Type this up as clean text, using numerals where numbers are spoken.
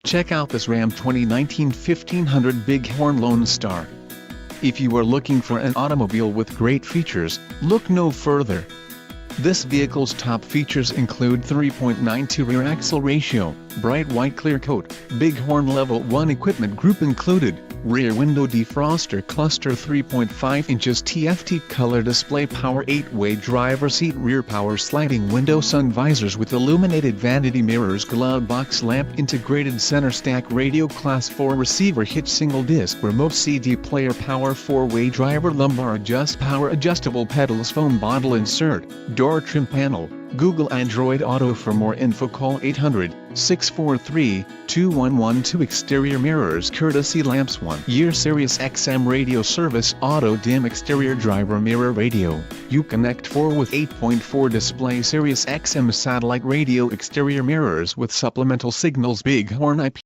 Check out this Ram 2019 1500 Bighorn Lone Star. If you are looking for an automobile with great features, look no further. This vehicle's top features include 3.92 rear axle ratio, bright white clear coat, Bighorn Level 1 equipment group included, rear window defroster cluster 3.5 inches TFT color display power 8-way driver seat rear power sliding window sun visors with illuminated vanity mirrors glove box lamp integrated center stack radio class 4 receiver hitch single disc remote CD player power 4-way driver lumbar adjust power adjustable pedals foam bottle insert, door trim panel, Google Android Auto. For more info call 800-643-2112 exterior mirrors courtesy lamps 1-year Sirius XM radio service auto dim exterior driver mirror radio, Uconnect 4 with 8.4 display Sirius XM satellite radio exterior mirrors with supplemental signals Bighorn IP